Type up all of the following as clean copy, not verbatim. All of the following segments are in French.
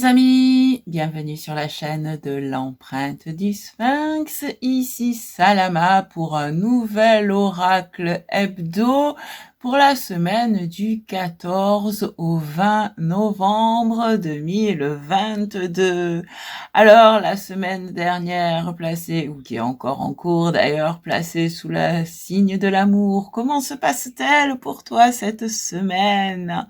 les amis, bienvenue sur la chaîne de l'empreinte du Sphinx. Ici Salama pour un nouvel oracle hebdo pour la semaine du 14 au 20 novembre 2022. Alors, la semaine dernière placée, ou qui est encore en cours d'ailleurs, placée sous le signe de l'amour, comment se passe-t-elle pour toi cette semaine?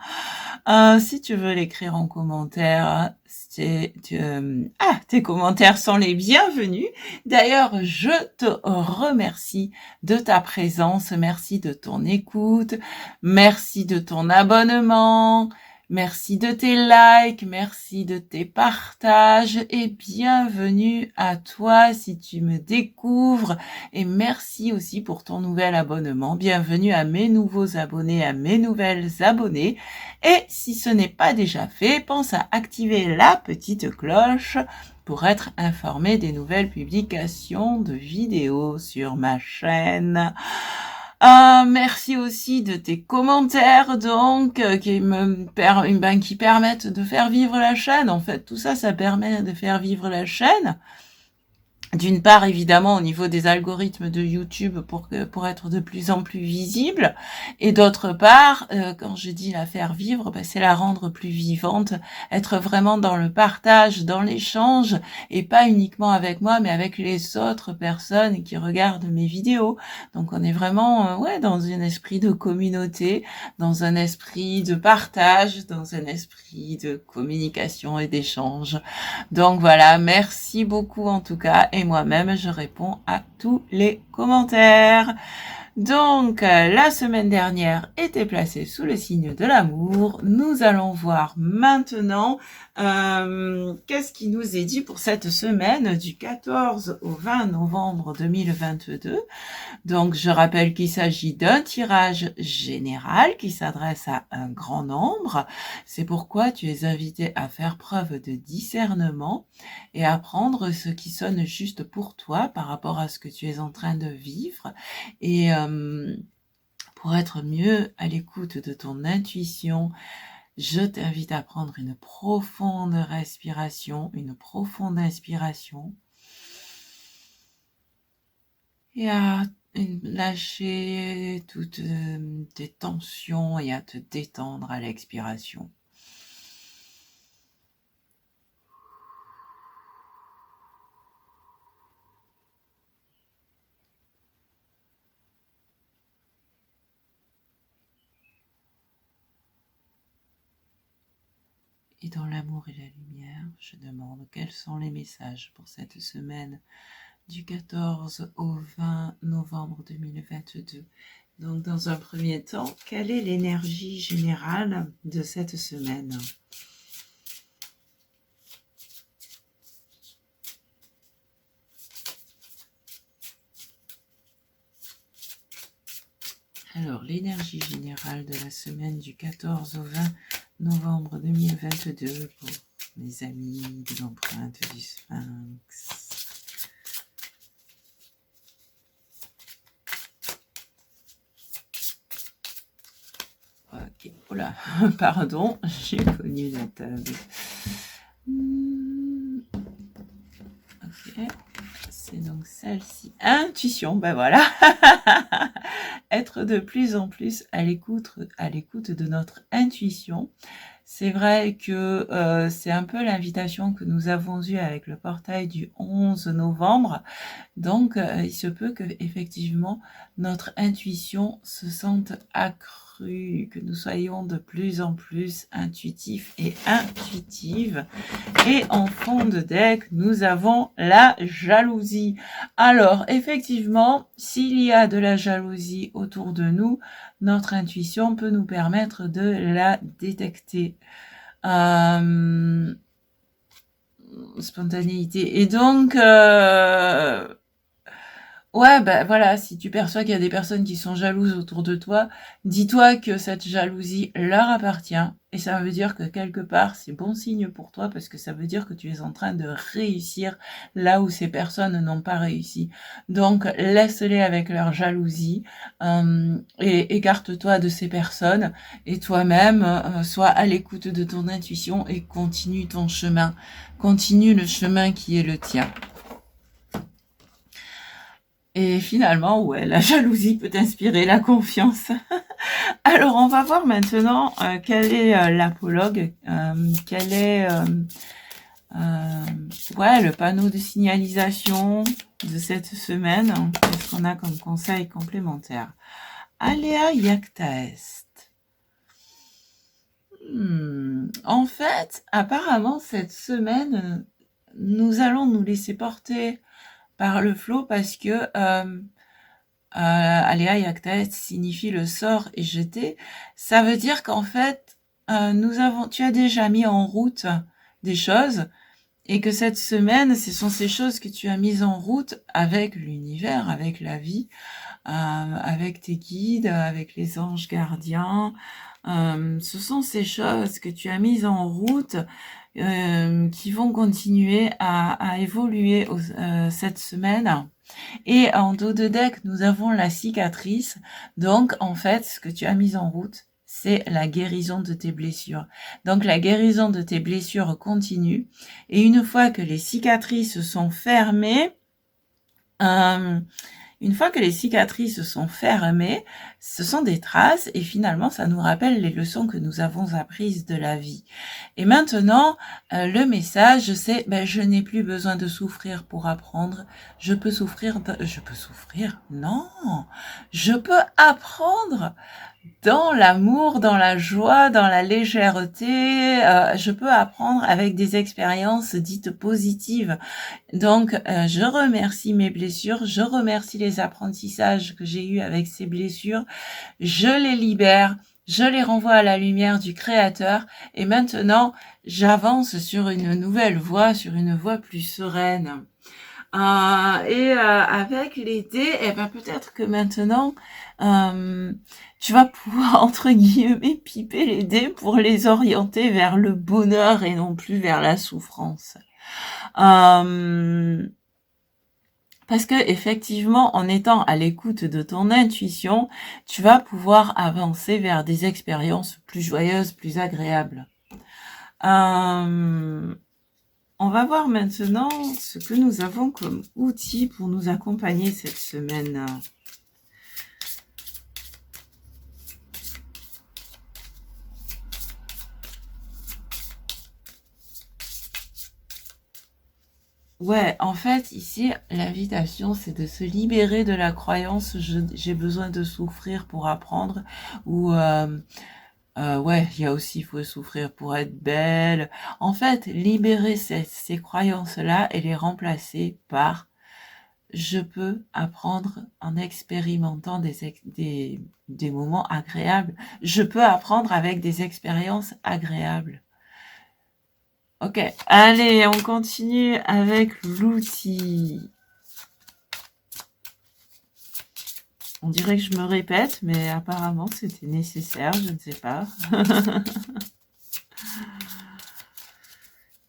Si tu veux l'écrire en commentaire, tes commentaires sont les bienvenus. D'ailleurs, je te remercie de ta présence, merci de ton écoute, merci de ton abonnement, merci de tes likes, merci de tes partages et bienvenue à toi si tu me découvres et merci aussi pour ton nouvel abonnement. Bienvenue à mes nouveaux abonnés, à mes nouvelles abonnées. Et si ce n'est pas déjà fait, pense à activer la petite cloche pour être informé des nouvelles publications de vidéos sur ma chaîne. Merci aussi de tes commentaires donc qui permettent de faire vivre la chaîne. En fait, tout ça, ça permet de faire vivre la chaîne. D'une part, évidemment, au niveau des algorithmes de YouTube pour être de plus en plus visible. Et d'autre part, quand je dis la faire vivre, c'est la rendre plus vivante, être vraiment dans le partage, dans l'échange, et pas uniquement avec moi, mais avec les autres personnes qui regardent mes vidéos. Donc on est vraiment dans un esprit de communauté, dans un esprit de partage, dans un esprit de communication et d'échange. Donc voilà, merci beaucoup en tout cas, et moi-même je réponds à tous les commentaires. Donc, la semaine dernière était placée sous le signe de l'amour. Nous allons voir maintenant qu'est-ce qui nous est dit pour cette semaine du 14 au 20 novembre 2022. Donc, je rappelle qu'il s'agit d'un tirage général qui s'adresse à un grand nombre. C'est pourquoi tu es invité à faire preuve de discernement et à prendre ce qui sonne juste pour toi par rapport à ce que tu es en train de vivre. Et pour être mieux à l'écoute de ton intuition, je t'invite à prendre une profonde respiration, une profonde inspiration et à lâcher toutes tes tensions et à te détendre à l'expiration. Et dans l'amour et la lumière, je demande quels sont les messages pour cette semaine du 14 au 20 novembre 2022. Donc, dans un premier temps, quelle est l'énergie générale de cette semaine ? Alors, l'énergie générale de la semaine du 14 au 20 novembre 2022 pour mes amis de l'empreinte du Sphinx. Ok, oula, pardon, j'ai connu la table. Ok, c'est donc celle-ci. Intuition, ben voilà. Être de plus en plus à l'écoute de notre intuition. C'est vrai que c'est un peu l'invitation que nous avons eue avec le portail du 11 novembre. Donc, il se peut que effectivement notre intuition se sente accrue, que nous soyons de plus en plus intuitifs et intuitives. Et en fond de deck, nous avons la jalousie. Alors, effectivement, s'il y a de la jalousie autour de nous, notre intuition peut nous permettre de la détecter. Spontanéité. Et donc, Ouais, bah voilà, si tu perçois qu'il y a des personnes qui sont jalouses autour de toi, dis-toi que cette jalousie leur appartient. Et ça veut dire que quelque part, c'est bon signe pour toi parce que ça veut dire que tu es en train de réussir là où ces personnes n'ont pas réussi. Donc, laisse-les avec leur jalousie et écarte-toi de ces personnes. Et toi-même, sois à l'écoute de ton intuition et continue ton chemin. Continue le chemin qui est le tien. Et finalement, ouais, la jalousie peut inspirer la confiance. Alors, on va voir maintenant quel est l'apologue, quel est ouais, le panneau de signalisation de cette semaine. Qu'est-ce qu'on a comme conseil complémentaire? Aléa Iacta Est. En fait, apparemment, cette semaine, nous allons nous laisser porter par le flot parce que Aléa Iacta Est signifie le sort est jeté. Ça veut dire qu'en fait, tu as déjà mis en route des choses et que cette semaine, ce sont ces choses que tu as mises en route avec l'univers, avec la vie, avec tes guides, avec les anges gardiens. Ce sont ces choses que tu as mises en route qui vont continuer à évoluer cette semaine. Et en dos de deck, nous avons la cicatrice. Donc, en fait, ce que tu as mis en route, c'est la guérison de tes blessures. Donc, la guérison de tes blessures continue. Et une fois que les cicatrices sont fermées, ce sont des traces et finalement, ça nous rappelle les leçons que nous avons apprises de la vie. Et maintenant, le message, c'est je n'ai plus besoin de souffrir pour apprendre. Je peux souffrir? Non, je peux apprendre dans l'amour, dans la joie, dans la légèreté. Je peux apprendre avec des expériences dites positives. Donc, je remercie mes blessures, je remercie les apprentissages que j'ai eus avec ces blessures, je les libère, je les renvoie à la lumière du Créateur, et maintenant, j'avance sur une nouvelle voie, sur une voie plus sereine. Avec l'été, peut-être que maintenant, tu vas pouvoir, entre guillemets, piper les dés pour les orienter vers le bonheur et non plus vers la souffrance. Parce que effectivement, en étant à l'écoute de ton intuition, tu vas pouvoir avancer vers des expériences plus joyeuses, plus agréables. On va voir maintenant ce que nous avons comme outil pour nous accompagner cette semaine. Ouais, en fait, ici, l'invitation, c'est de se libérer de la croyance j'ai besoin de souffrir pour apprendre, ou ouais, il y a aussi il faut souffrir pour être belle. En fait, libérer ces croyances-là et les remplacer par je peux apprendre en expérimentant des moments agréables. Je peux apprendre avec des expériences agréables. Ok, allez, on continue avec l'outil. On dirait que je me répète, mais apparemment c'était nécessaire, je ne sais pas.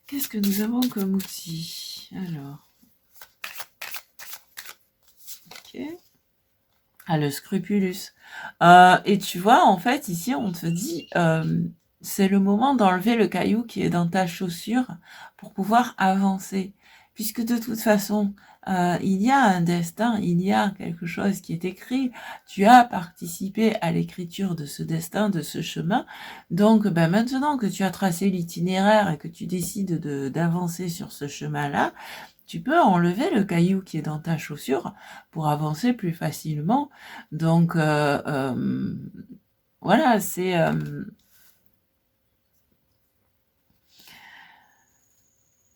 Qu'est-ce que nous avons comme outil? Alors. Ok. Ah, le scrupulus. Et tu vois, en fait, ici, on te dit, c'est le moment d'enlever le caillou qui est dans ta chaussure pour pouvoir avancer. Puisque de toute façon, il y a un destin, il y a quelque chose qui est écrit. Tu as participé à l'écriture de ce destin, de ce chemin. Donc, maintenant que tu as tracé l'itinéraire et que tu décides d'avancer sur ce chemin-là, tu peux enlever le caillou qui est dans ta chaussure pour avancer plus facilement. Donc, voilà,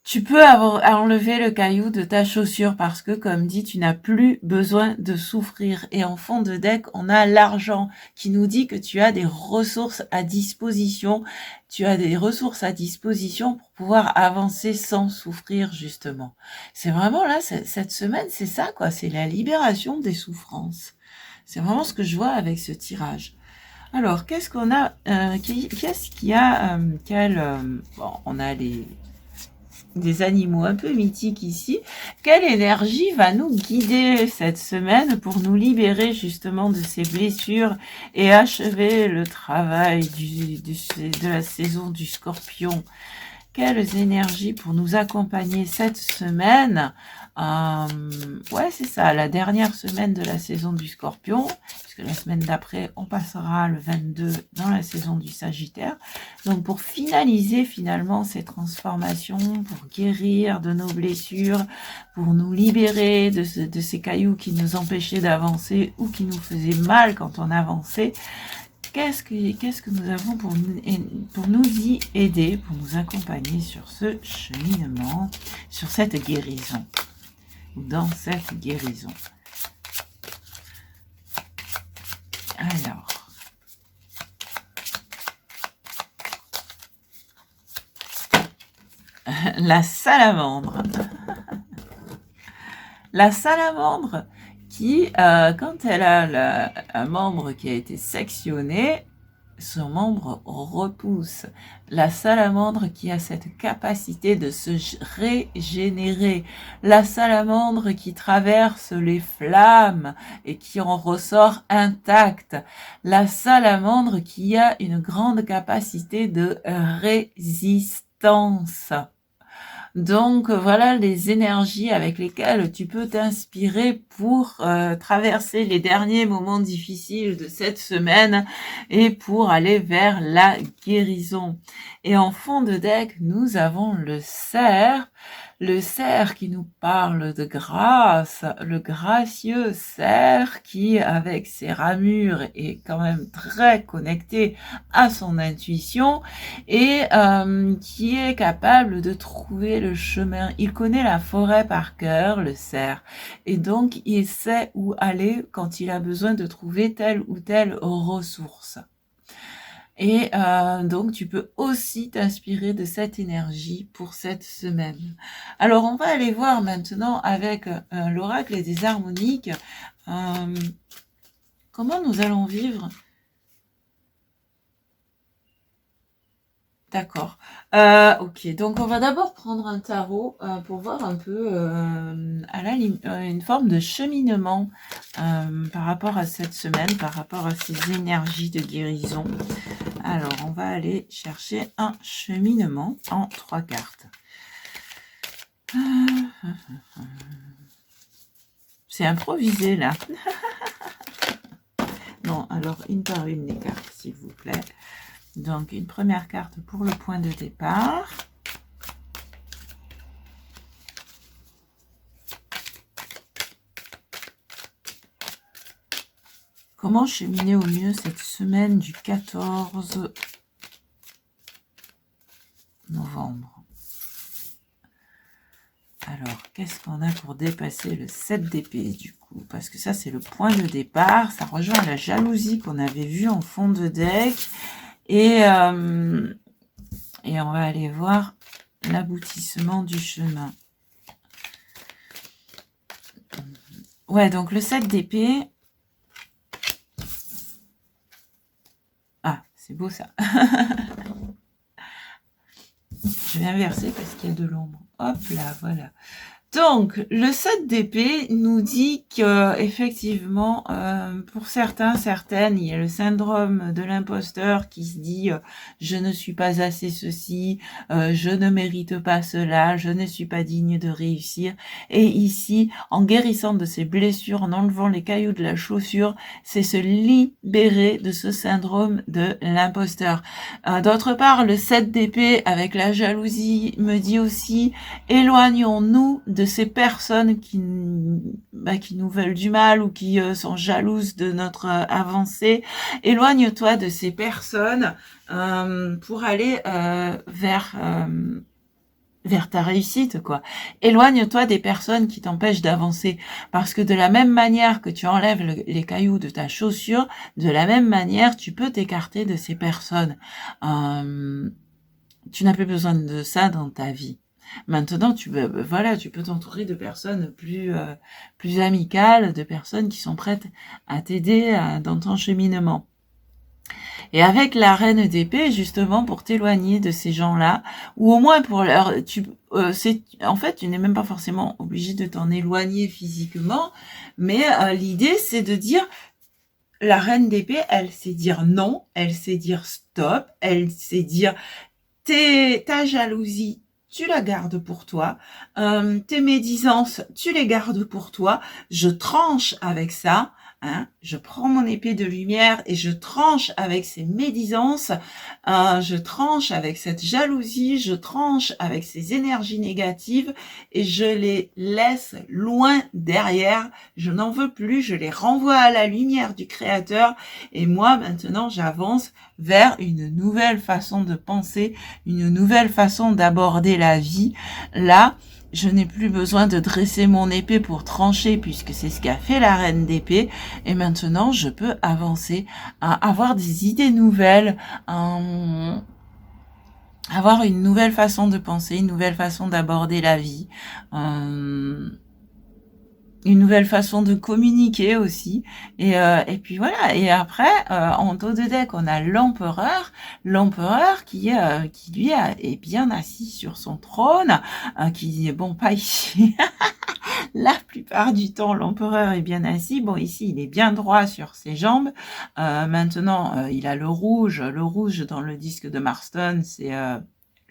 Tu peux enlever le caillou de ta chaussure parce que, comme dit, tu n'as plus besoin de souffrir. Et en fond de deck, on a l'argent qui nous dit que tu as des ressources à disposition. Tu as des ressources à disposition pour pouvoir avancer sans souffrir, justement. C'est vraiment là, cette semaine, c'est ça, quoi. C'est la libération des souffrances. C'est vraiment ce que je vois avec ce tirage. Alors, qu'est-ce qu'on a qu'est-ce qu'il y a bon, on a des animaux un peu mythiques ici. Quelle énergie va nous guider cette semaine pour nous libérer justement de ces blessures et achever le travail de la saison du Scorpion? Quelles énergies pour nous accompagner cette semaine? Ouais, c'est ça, la dernière semaine de la saison du Scorpion, puisque la semaine d'après, on passera le 22 dans la saison du Sagittaire. Donc, pour finaliser finalement ces transformations, pour guérir de nos blessures, pour nous libérer de ces cailloux qui nous empêchaient d'avancer ou qui nous faisaient mal quand on avançait, qu'est-ce que nous avons pour nous y aider, pour nous accompagner sur ce cheminement, sur cette guérison, ou dans cette guérison? Alors, la salamandre. La salamandre qui, quand elle a un membre qui a été sectionné, son membre repousse. La salamandre qui a cette capacité de se régénérer. La salamandre qui traverse les flammes et qui en ressort intacte. La salamandre qui a une grande capacité de résistance. Donc voilà les énergies avec lesquelles tu peux t'inspirer pour traverser les derniers moments difficiles de cette semaine et pour aller vers la guérison. Et en fond de deck, nous avons le cerf qui nous parle de grâce, le gracieux cerf qui, avec ses ramures, est quand même très connecté à son intuition et qui est capable de trouver le chemin. Il connaît la forêt par cœur, le cerf, et donc il sait où aller quand il a besoin de trouver telle ou telle ressource. Et donc, tu peux aussi t'inspirer de cette énergie pour cette semaine. Alors, on va aller voir maintenant avec l'oracle des harmoniques comment nous allons vivre. D'accord. Ok, donc on va d'abord prendre un tarot pour voir un peu une forme de cheminement par rapport à cette semaine, par rapport à ces énergies de guérison. Alors, on va aller chercher un cheminement en 3 cartes. C'est improvisé, là. Non, alors, une par une, les cartes, s'il vous plaît. Donc, une première carte pour le point de départ. Comment cheminer au mieux cette semaine du 14 novembre? Alors, qu'est-ce qu'on a pour dépasser le 7 d'épée, du coup? Parce que ça, c'est le point de départ. Ça rejoint la jalousie qu'on avait vue en fond de deck. Et on va aller voir l'aboutissement du chemin. Ouais, donc le 7 d'épée... Ah, c'est beau ça. Je vais inverser parce qu'il y a de l'ombre. Hop là, voilà. Donc, le 7 d'épée nous dit que effectivement, pour certains, certaines, il y a le syndrome de l'imposteur qui se dit je ne suis pas assez ceci, je ne mérite pas cela, je ne suis pas digne de réussir. Et ici, en guérissant de ces blessures, en enlevant les cailloux de la chaussure, c'est se libérer de ce syndrome de l'imposteur. D'autre part, le 7 d'épée avec la jalousie me dit aussi éloignons-nous de ces personnes qui nous veulent du mal ou qui sont jalouses de notre avancée. Éloigne-toi de ces personnes pour aller vers vers ta réussite, quoi. Éloigne-toi des personnes qui t'empêchent d'avancer. Parce que de la même manière que tu enlèves les cailloux de ta chaussure, de la même manière, tu peux t'écarter de ces personnes. Tu n'as plus besoin de ça dans ta vie. Maintenant, tu peux t'entourer de personnes plus amicales, de personnes qui sont prêtes à t'aider dans ton cheminement. Et avec la reine d'épée, justement, pour t'éloigner de ces gens-là, ou au moins pour leur, en fait, tu n'es même pas forcément obligé de t'en éloigner physiquement, mais l'idée, c'est de dire, la reine d'épée, elle sait dire non, elle sait dire stop, elle sait dire ta jalousie, tu la gardes pour toi, tes médisances, tu les gardes pour toi, je tranche avec ça, hein, je prends mon épée de lumière et je tranche avec ces médisances, je tranche avec cette jalousie, je tranche avec ces énergies négatives et je les laisse loin derrière, je n'en veux plus, je les renvoie à la lumière du Créateur et moi maintenant j'avance vers une nouvelle façon de penser, une nouvelle façon d'aborder la vie. Là, je n'ai plus besoin de dresser mon épée pour trancher puisque c'est ce qu'a fait la reine d'épée. Et maintenant, je peux avancer, à avoir des idées nouvelles, avoir une nouvelle façon de penser, une nouvelle façon d'aborder la vie. Une nouvelle façon de communiquer aussi et puis voilà et après en dos de deck on a l'empereur qui lui est bien assis sur son trône qui est bon pas ici la plupart du temps l'empereur est bien assis bon ici il est bien droit sur ses jambes maintenant il a le rouge dans le disque de Marston c'est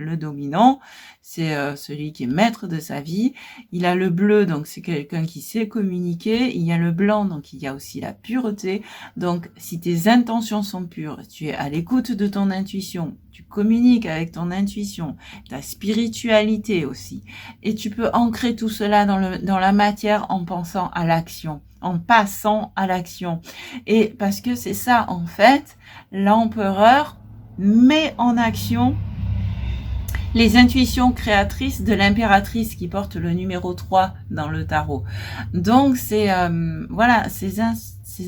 le dominant, c'est celui qui est maître de sa vie. Il a le bleu, donc c'est quelqu'un qui sait communiquer. Il y a le blanc, donc il y a aussi la pureté. Donc si tes intentions sont pures, tu es à l'écoute de ton intuition, tu communiques avec ton intuition, ta spiritualité aussi. Et tu peux ancrer tout cela dans la matière en pensant à l'action, en passant à l'action. Et parce que c'est ça, en fait, l'empereur met en action les intuitions créatrices de l'impératrice qui porte le numéro 3 dans le tarot. Donc, c'est voilà, ces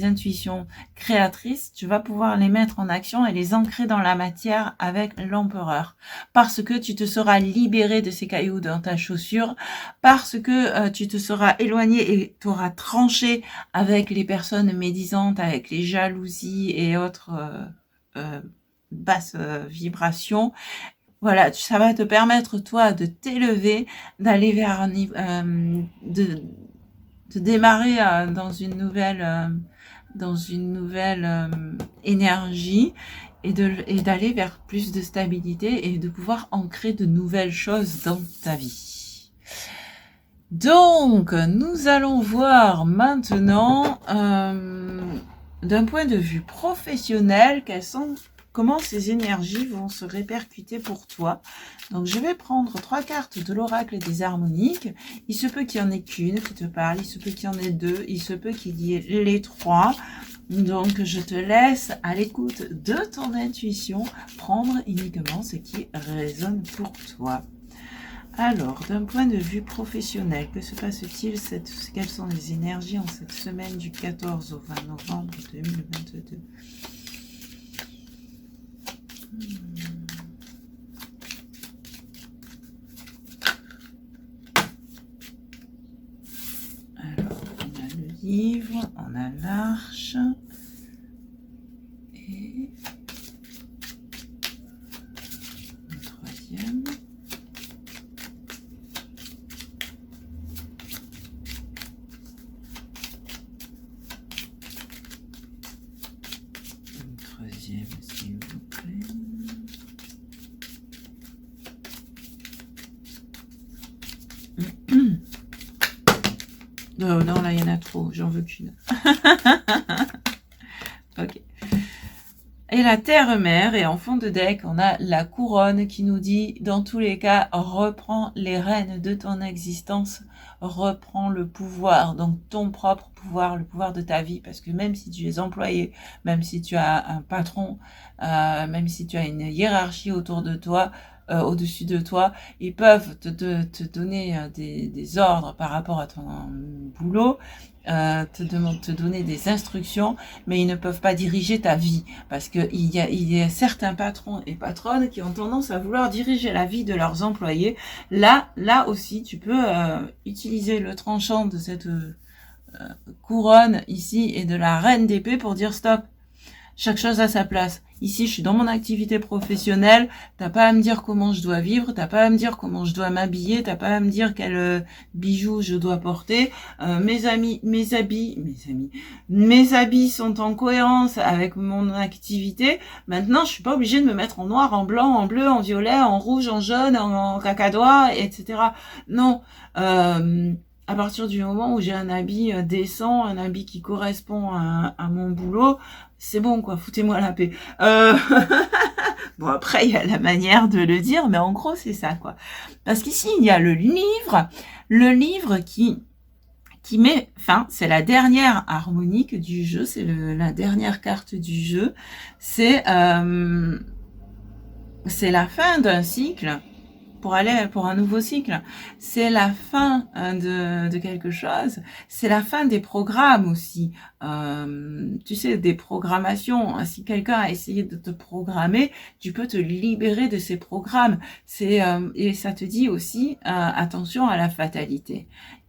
intuitions créatrices, tu vas pouvoir les mettre en action et les ancrer dans la matière avec l'empereur. Parce que tu te seras libéré de ces cailloux dans ta chaussure, parce que tu te seras éloigné et tu auras tranché avec les personnes médisantes, avec les jalousies et autres basses vibrations. Voilà, ça va te permettre, toi, de t'élever, d'aller vers de démarrer dans une nouvelle énergie et d'aller vers plus de stabilité et de pouvoir ancrer de nouvelles choses dans ta vie. Donc, nous allons voir maintenant, d'un point de vue professionnel, comment ces énergies vont se répercuter pour toi. Donc, je vais prendre 3 cartes de l'oracle des harmoniques. Il se peut qu'il y en ait qu'une qui te parle, il se peut qu'il y en ait 2, il se peut qu'il y ait les 3. Donc, je te laisse à l'écoute de ton intuition prendre uniquement ce qui résonne pour toi. Alors, d'un point de vue professionnel, que se passe-t-il? Quelles sont les énergies en cette semaine du 14 au 20 novembre 2022? Alors, on a le livre, on a l'arche et le troisième. Le troisième, s'il vous plaît. Non, là, il y en a trop. J'en veux qu'une. Ok. Et la terre-mère, et en fond de deck, on a la couronne qui nous dit, dans tous les cas, reprends les rênes de ton existence, reprends le pouvoir, donc ton propre pouvoir, le pouvoir de ta vie, parce que même si tu es employé, même si tu as un patron, même si tu as une hiérarchie autour de toi, au-dessus de toi. Ils peuvent te donner des ordres par rapport à ton boulot, te donner des instructions, mais ils ne peuvent pas diriger ta vie, parce que il y a certains patrons et patronnes qui ont tendance à vouloir diriger la vie de leurs employés. Là aussi, tu peux utiliser le tranchant de cette couronne ici et de la reine d'épée pour dire stop. Chaque chose à sa place. Ici, je suis dans mon activité professionnelle. T'as pas à me dire comment je dois vivre. T'as pas à me dire comment je dois m'habiller. T'as pas à me dire quel bijoux je dois porter. Mes habits sont en cohérence avec mon activité. Maintenant, je suis pas obligée de me mettre en noir, en blanc, en bleu, en violet, en rouge, en jaune, en cacadois, etc. Non. À partir du moment où j'ai un habit décent, un habit qui correspond à mon boulot, c'est bon, quoi, foutez-moi la paix. Bon, après, il y a la manière de le dire, mais en gros, c'est ça, quoi. Parce qu'ici, il y a le livre qui met fin, c'est la dernière harmonique du jeu, c'est la dernière carte du jeu, c'est la fin d'un cycle, pour aller pour un nouveau cycle. C'est la fin de quelque chose. C'est la fin des programmes aussi. Tu sais, des programmations. Si quelqu'un a essayé de te programmer, tu peux te libérer de ces programmes. Et ça te dit aussi attention à la fatalité.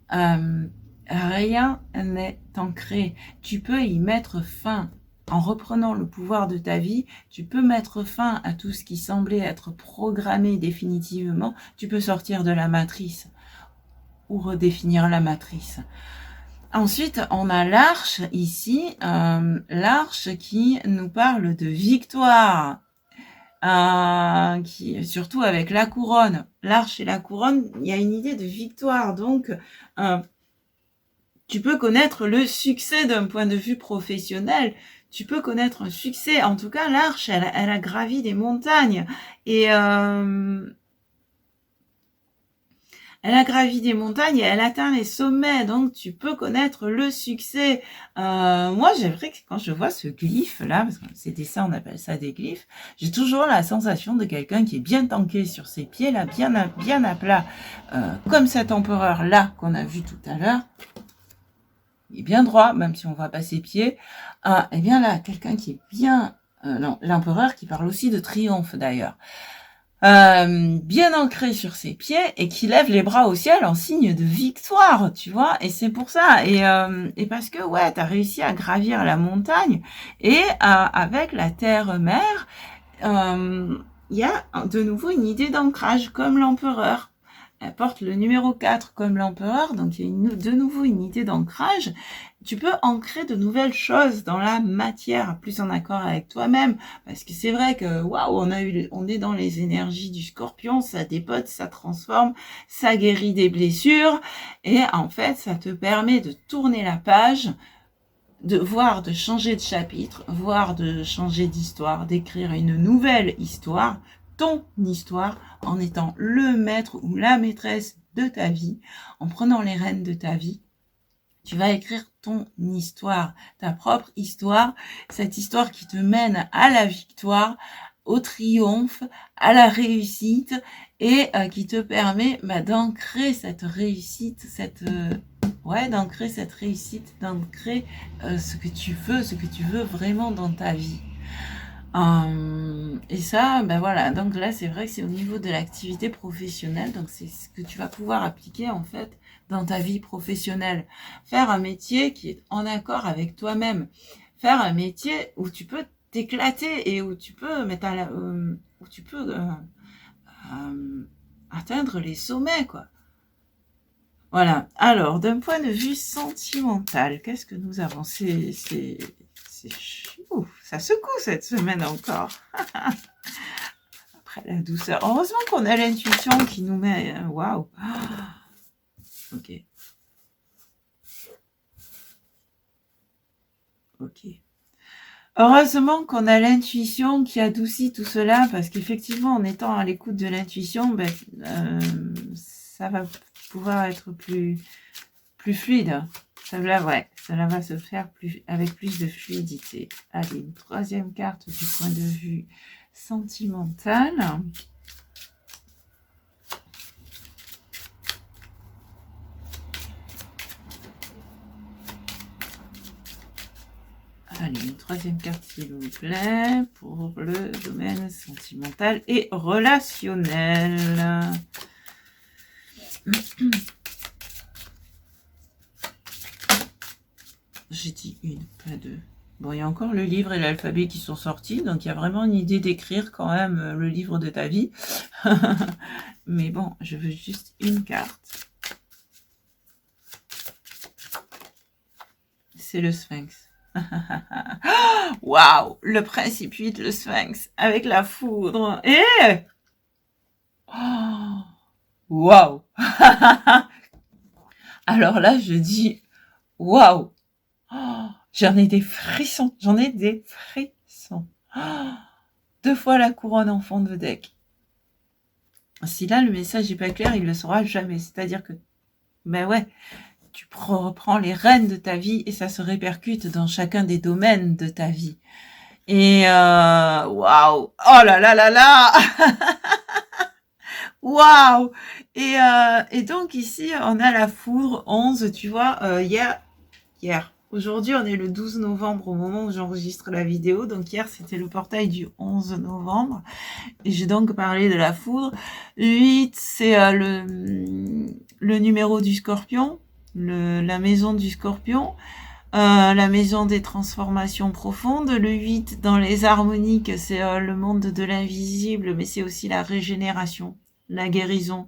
Rien n'est ancré. Tu peux y mettre fin. En reprenant le pouvoir de ta vie, tu peux mettre fin à tout ce qui semblait être programmé définitivement. Tu peux sortir de la matrice ou redéfinir la matrice. Ensuite, on a l'arche ici, l'arche qui nous parle de victoire. Surtout avec la couronne. L'arche et la couronne, il y a une idée de victoire. Donc, tu peux connaître le succès d'un point de vue professionnel. Tu peux connaître un succès. En tout cas, l'arche, elle a gravi des montagnes. Et elle a gravi des montagnes et elle atteint les sommets. Donc, tu peux connaître le succès. Moi, j'aimerais que quand je vois ce glyphe-là, parce que ces dessins, on appelle ça des glyphes, j'ai toujours la sensation de quelqu'un qui est bien tanké sur ses pieds, là, bien à plat, comme cet empereur-là qu'on a vu tout à l'heure. Il est bien droit, même si on voit pas ses pieds. Et bien là, quelqu'un qui est bien... non, l'empereur qui parle aussi de triomphe d'ailleurs. Bien ancré sur ses pieds et qui lève les bras au ciel en signe de victoire, tu vois. Et c'est pour ça. Et parce que, ouais, t'as réussi à gravir la montagne. Et avec la terre-mère, il y a de nouveau une idée d'ancrage, comme l'empereur. Elle porte le numéro 4 comme l'empereur, donc il y a de nouveau une idée d'ancrage. Tu peux ancrer de nouvelles choses dans la matière, plus en accord avec toi-même, parce que c'est vrai que waouh, on est dans les énergies du Scorpion, ça dépote, ça transforme, ça guérit des blessures, et en fait, ça te permet de tourner la page, de changer de chapitre, voire de changer d'histoire, d'écrire une nouvelle histoire, ton histoire, en étant le maître ou la maîtresse de ta vie, en prenant les rênes de ta vie. Tu vas écrire ton histoire, ta propre histoire, cette histoire qui te mène à la victoire, au triomphe, à la réussite, et qui te permet d'ancrer cette réussite, d'ancrer cette réussite, d'ancrer ce que tu veux vraiment dans ta vie. Et ça, voilà, donc là c'est vrai que c'est au niveau de l'activité professionnelle, donc c'est ce que tu vas pouvoir appliquer en fait dans ta vie professionnelle. Faire un métier qui est en accord avec toi-même. Faire un métier où tu peux t'éclater et où tu peux atteindre les sommets, quoi. Voilà. Alors, d'un point de vue sentimental, qu'est-ce que nous avons? Ça secoue cette semaine encore. Après la douceur. Heureusement qu'on a l'intuition qui nous met... Waouh. Ok. Ok. Heureusement qu'on a l'intuition qui adoucit tout cela, parce qu'effectivement, en étant à l'écoute de l'intuition, ça va pouvoir être plus fluide. Cela va se faire avec plus de fluidité. Allez, une troisième carte du point de vue sentimental. Allez, une troisième carte, s'il vous plaît, pour le domaine sentimental et relationnel. J'ai dit une, pas deux. Bon, il y a encore le livre et l'alphabet qui sont sortis, donc il y a vraiment une idée d'écrire quand même le livre de ta vie. Mais bon, je veux juste une carte. C'est le Sphinx. Waouh, le principe 8, le Sphinx, avec la foudre. Et waouh. Alors là, je dis waouh. J'en ai des frissons, Deux fois la couronne en fond de deck. Si là, le message n'est pas clair, il le saura jamais. C'est-à-dire que, ben ouais, tu reprends les rênes de ta vie et ça se répercute dans chacun des domaines de ta vie. Et waouh, oh là là là là. Waouh. Et donc ici, on a la foudre 11, tu vois, hier. Aujourd'hui, on est le 12 novembre au moment où j'enregistre la vidéo. Donc hier, c'était le portail du 11 novembre. Et j'ai donc parlé de la foudre. 8, c'est le numéro du scorpion, la maison du scorpion, la maison des transformations profondes. Le 8, dans les harmoniques, c'est le monde de l'invisible, mais c'est aussi la régénération, la guérison.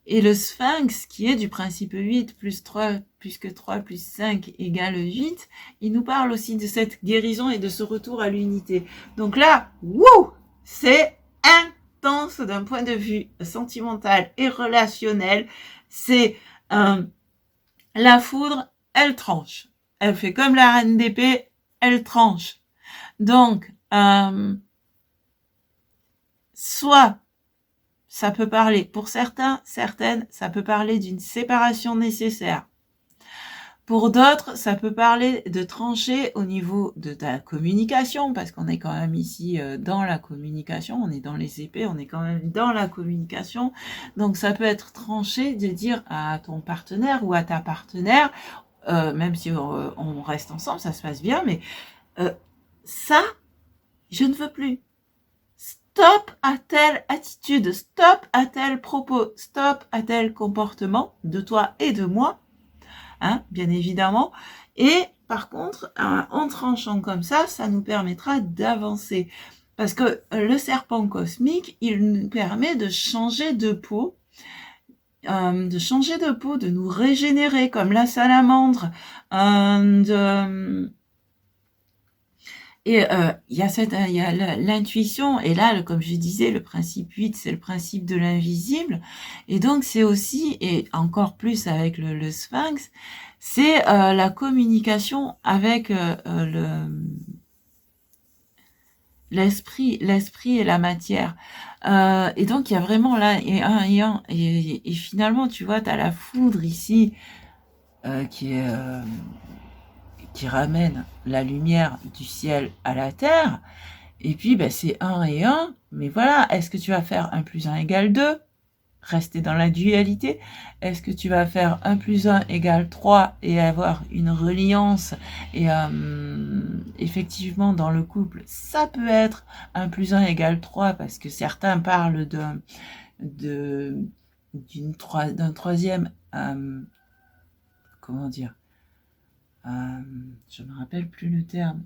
Et le Sphinx, qui est du principe 8, plus 3, plus que 3, plus 5 égale 8, il nous parle aussi de cette guérison et de ce retour à l'unité. Donc là, wouh, c'est intense d'un point de vue sentimental et relationnel. C'est la foudre, elle tranche. Elle fait comme la reine d'épée, elle tranche. Donc, soit ça peut parler, pour certains, certaines, ça peut parler d'une séparation nécessaire. Pour d'autres, ça peut parler de trancher au niveau de ta communication, parce qu'on est quand même ici dans la communication, on est dans les épées, on est quand même dans la communication. Donc ça peut être tranché de dire à ton partenaire ou à ta partenaire, même si on reste ensemble, ça se passe bien, mais ça, je ne veux plus. Stop à telle attitude, stop à tel propos, stop à tel comportement de toi et de moi, hein, bien évidemment. Et par contre, en tranchant comme ça nous permettra d'avancer. Parce que le serpent cosmique, il nous permet de changer de peau, de nous régénérer comme la salamandre, et il y a l'intuition, et là, comme je disais, le principe 8, c'est le principe de l'invisible, et donc c'est aussi, et encore plus avec le Sphinx, c'est la communication avec l'esprit et la matière. Et donc il y a vraiment là, et finalement, tu vois, tu as la foudre ici, qui ramène la lumière du ciel à la terre, et puis c'est 1 et 1, mais voilà, est-ce que tu vas faire 1 plus 1 égale 2, rester dans la dualité? Est-ce que tu vas faire 1 plus 1 égale 3 et avoir une reliance? Et effectivement, dans le couple, ça peut être 1 plus 1 égale 3, parce que certains parlent d'un troisième, comment dire, je me rappelle plus le terme.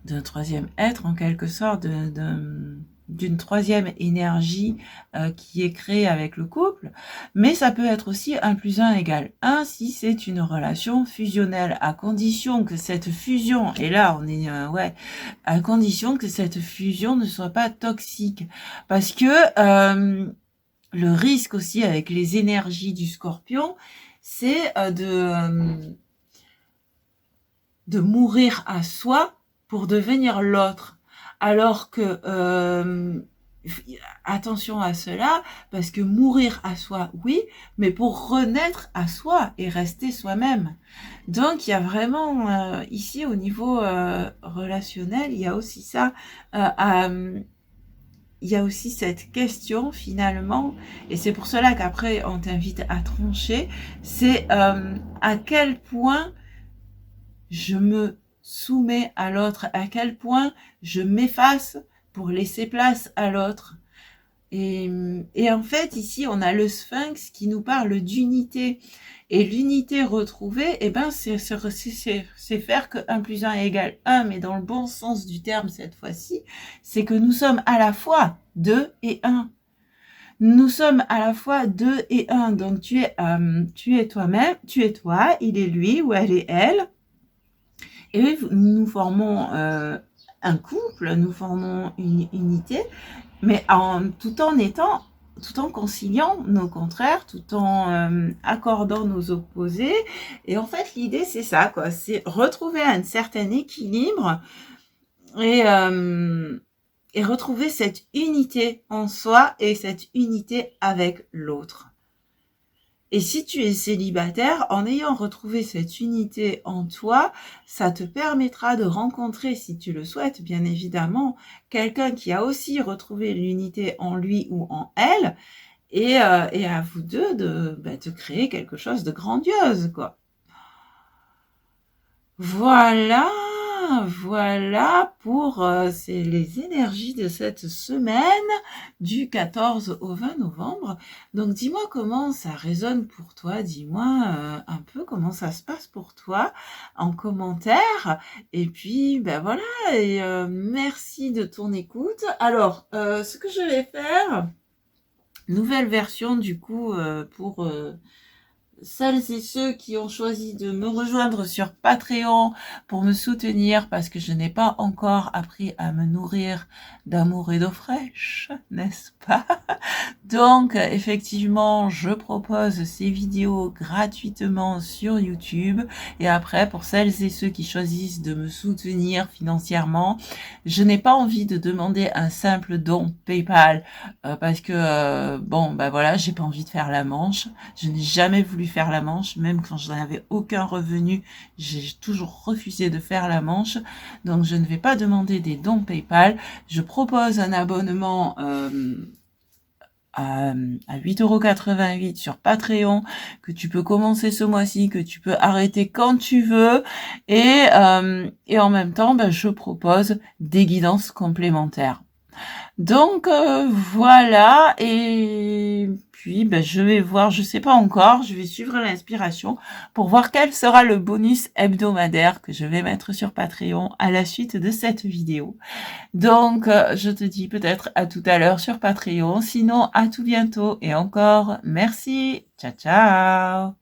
D'un troisième être, en quelque sorte, d'une troisième énergie qui est créée avec le couple, mais ça peut être aussi 1 plus 1 égale 1 si c'est une relation fusionnelle, à condition que cette fusion, et là on est, à condition que cette fusion ne soit pas toxique, parce que le risque aussi avec les énergies du scorpion, c'est de mourir à soi pour devenir l'autre. Alors que, attention à cela, parce que mourir à soi, oui, mais pour renaître à soi et rester soi-même. Donc, il y a vraiment, ici, au niveau relationnel, il y a aussi ça il y a aussi cette question finalement, et c'est pour cela qu'après on t'invite à trancher, c'est à quel point je me soumets à l'autre, à quel point je m'efface pour laisser place à l'autre. Et en fait, ici, on a le sphinx qui nous parle d'unité. Et l'unité retrouvée, eh ben, c'est faire que 1 plus 1 égale 1, mais dans le bon sens du terme cette fois-ci, c'est que nous sommes à la fois 2 et 1. Nous sommes à la fois 2 et 1. Donc, tu es toi-même, tu es toi, il est lui ou elle est elle. Et nous formons un couple, nous formons une unité, mais tout en conciliant nos contraires, tout en accordant nos opposés. Et en fait, l'idée, c'est ça, quoi. C'est retrouver un certain équilibre et retrouver cette unité en soi et cette unité avec l'autre. Et si tu es célibataire, en ayant retrouvé cette unité en toi, ça te permettra de rencontrer, si tu le souhaites, bien évidemment, quelqu'un qui a aussi retrouvé l'unité en lui ou en elle, et à vous deux de créer quelque chose de grandiose, quoi. Voilà pour c'est les énergies de cette semaine du 14 au 20 novembre. Donc dis-moi comment ça résonne pour toi, dis-moi un peu comment ça se passe pour toi en commentaire. Et puis voilà, et merci de ton écoute. Alors, ce que je vais faire, nouvelle version du coup pour celles et ceux qui ont choisi de me rejoindre sur Patreon pour me soutenir parce que je n'ai pas encore appris à me nourrir d'amour et d'eau fraîche, n'est-ce pas? Donc, effectivement, je propose ces vidéos gratuitement sur YouTube. Et après, pour celles et ceux qui choisissent de me soutenir financièrement, je n'ai pas envie de demander un simple don PayPal parce que, voilà, j'ai pas envie de faire la manche. Je n'ai jamais voulu faire la manche, même quand je n'avais aucun revenu, j'ai toujours refusé de faire la manche. Donc, je ne vais pas demander des dons PayPal. Je propose un abonnement à 8,88 € sur Patreon, que tu peux commencer ce mois-ci, que tu peux arrêter quand tu veux, et en même temps, je propose des guidances complémentaires. Donc voilà, et puis je vais voir, je sais pas encore, je vais suivre l'inspiration pour voir quel sera le bonus hebdomadaire que je vais mettre sur Patreon à la suite de cette vidéo. Donc je te dis peut-être à tout à l'heure sur Patreon, sinon à tout bientôt, et encore merci, ciao ciao.